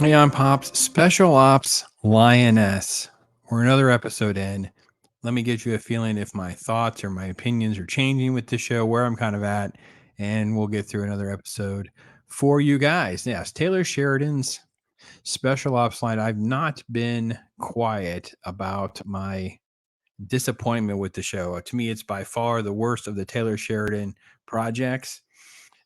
Hey, I'm Pops. Special Ops Lioness. We're another episode in. Let me get you a feeling if my thoughts or my opinions are changing with the show, where I'm kind of at, and we'll get through another episode for you guys. Yes, Taylor Sheridan's Special Ops line. I've not been quiet about my disappointment with the show. To me, it's by far the worst of the Taylor Sheridan projects.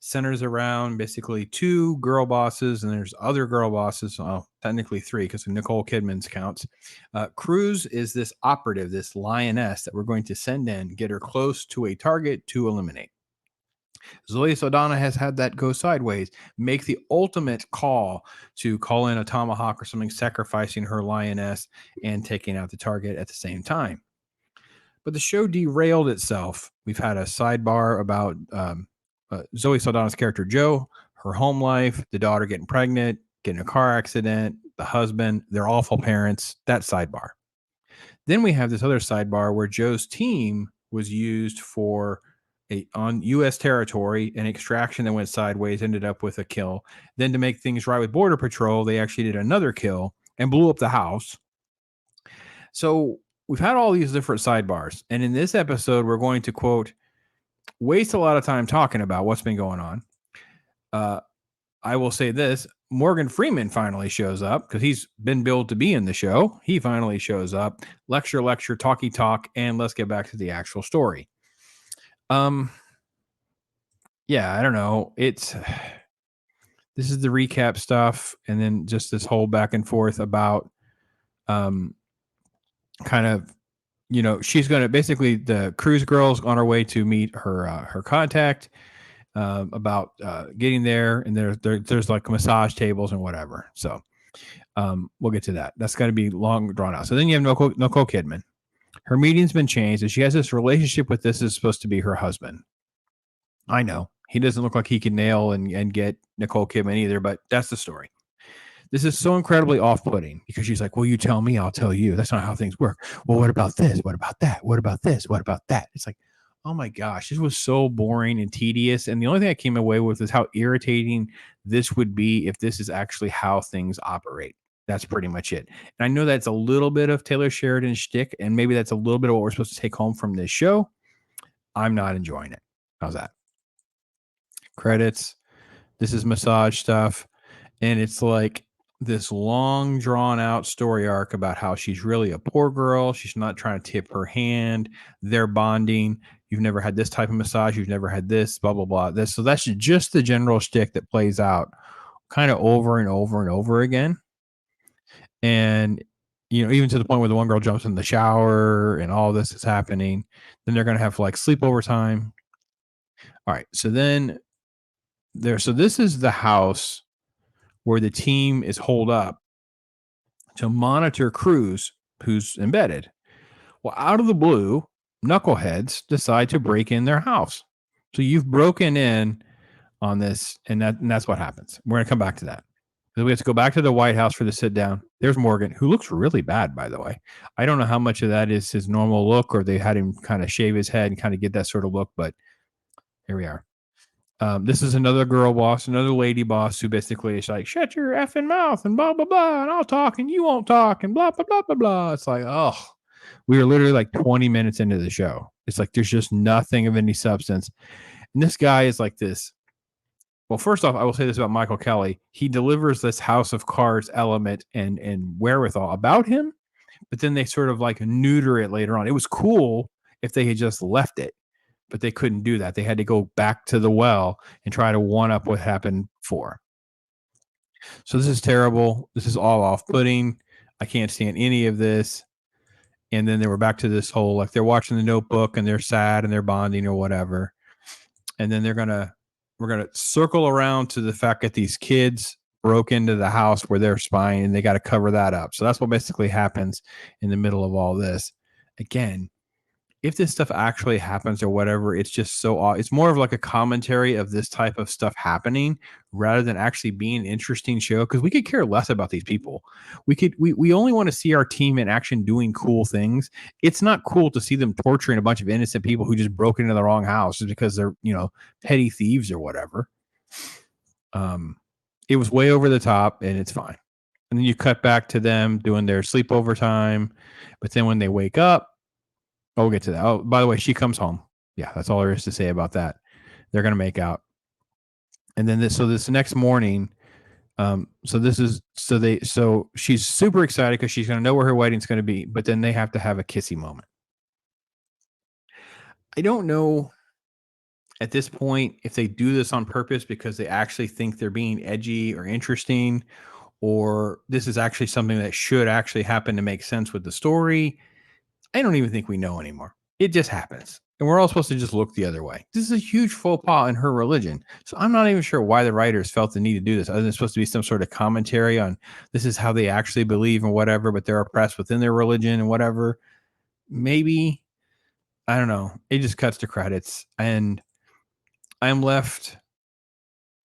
Centers around basically two girl bosses, and there's other girl bosses. Well, technically three because Nicole Kidman's counts. Cruz is this operative, this lioness that we're going to send in, get her close to a target to eliminate. Zoe Saldana has had that go sideways, make the ultimate call to call in a tomahawk or something, sacrificing her lioness and taking out the target at the same time. But the show derailed itself. We've had a sidebar about Zoe Saldana's character Joe, her home life, the daughter getting pregnant, getting a car accident, the husband, their awful parents, that sidebar. Then we have this other sidebar where Joe's team was used for on U.S. territory, an extraction that went sideways, ended up with a kill. Then to make things right with Border Patrol, they actually did another kill and blew up the house. So we've had all these different sidebars. And in this episode, we're going to quote, waste a lot of time talking about what's been going on. I will say this, Morgan Freeman finally shows up because he's been billed to be in the show. He finally shows up, lecture, talky talk, and let's get back to the actual story. Yeah, I don't know. This is the recap stuff, and then just this whole back and forth about kind of, she's going to basically, the Cruise girl's on her way to meet her contact. About getting there, and there's like massage tables and whatever. So we'll get to that. That's got to be long drawn out. So then you have Nicole Kidman. Her meeting's been changed, and she has this relationship with this is supposed to be her husband. I know he doesn't look like he can nail and get Nicole Kidman either, but that's the story. This is so incredibly off-putting because she's like, well, you tell me, I'll tell you. That's not how things work. Well, what about this? What about that? What about this? What about that? It's like, oh my gosh, this was so boring and tedious. And the only thing I came away with is how irritating this would be if this is actually how things operate. That's pretty much it. And I know that's a little bit of Taylor Sheridan's shtick, and maybe that's a little bit of what we're supposed to take home from this show. I'm not enjoying it. How's that? Credits. This is massage stuff. And it's like this long drawn out story arc about how she's really a poor girl. She's not trying to tip her hand. They're bonding. You've never had this type of massage. You've never had this, blah, blah, blah. So that's just the general shtick that plays out kind of over and over and over again. And, even to the point where the one girl jumps in the shower and all this is happening. Then they're going to have like sleepover time. All right. So then so this is the house where the team is holed up to monitor Cruz, who's embedded. Well, out of the blue, knuckleheads decide to break in their house. So you've broken in on this, and that's what happens. We're going to come back to that. We have to go back to the White House for the sit down. There's Morgan, who looks really bad, by the way. I don't know how much of that is his normal look, or they had him kind of shave his head and kind of get that sort of look, but here we are. This is another girl boss, another lady boss who basically is like, shut your effing mouth and blah, blah, blah, and I'll talk and you won't talk and blah, blah, blah, blah, blah. It's like, oh, we were literally like 20 minutes into the show. It's like there's just nothing of any substance. And this guy is like this. Well, first off, I will say this about Michael Kelly. He delivers this House of Cards element and wherewithal about him, but then they sort of like neuter it later on. It was cool if they had just left it, but they couldn't do that. They had to go back to the well and try to one up what happened before. So this is terrible. This is all off-putting. I can't stand any of this. And then they were back to this whole, like they're watching The Notebook and they're sad and they're bonding or whatever. And then we're going to circle around to the fact that these kids broke into the house where they're spying and they got to cover that up. So that's what basically happens in the middle of all this. Again, if this stuff actually happens or whatever, it's just so odd. It's more of like a commentary of this type of stuff happening rather than actually being an interesting show, because we could care less about these people. We only want to see our team in action doing cool things. It's not cool to see them torturing a bunch of innocent people who just broke into the wrong house just because they're, petty thieves or whatever. It was way over the top and it's fine. and then you cut back to them doing their sleepover time. But then when they wake up, we'll get to that. Oh, by the way, she comes home. Yeah, that's all there is to say about that. They're gonna make out, and then this next morning. So she's super excited because she's gonna know where her wedding's gonna be, but then they have to have a kissy moment. I don't know at this point if they do this on purpose because they actually think they're being edgy or interesting, or this is actually something that should actually happen to make sense with the story. I don't even think we know anymore. It just happens. And we're all supposed to just look the other way. This is a huge faux pas in her religion. So I'm not even sure why the writers felt the need to do this. Other than it's supposed to be some sort of commentary on this is how they actually believe and whatever, but they're oppressed within their religion and whatever. Maybe, I don't know. It just cuts to credits. And I'm left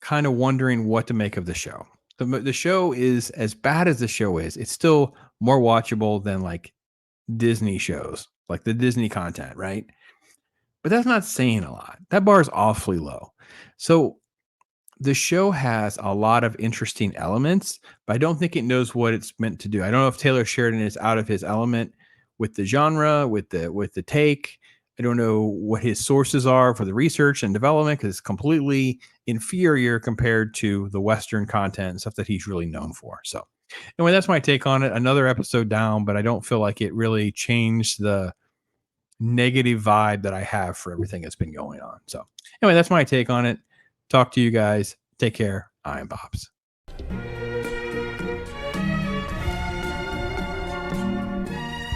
kind of wondering what to make of the show. The show is, as bad as the show is, it's still more watchable than like Disney shows, like the Disney content, right? But that's not saying a lot. That bar is awfully low. So the show has a lot of interesting elements, but I don't think it knows what it's meant to do. I don't know if Taylor Sheridan is out of his element with the genre, with the take. I don't know what his sources are for the research and development because it's completely inferior compared to the Western content and stuff that he's really known for. So anyway, that's my take on it. Another episode down, but I don't feel like it really changed the negative vibe that I have for everything that's been going on. So anyway, that's my take on it. Talk to you guys. Take care. I'm Pops.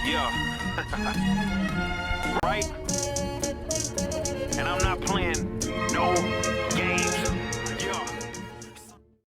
Yeah. Right?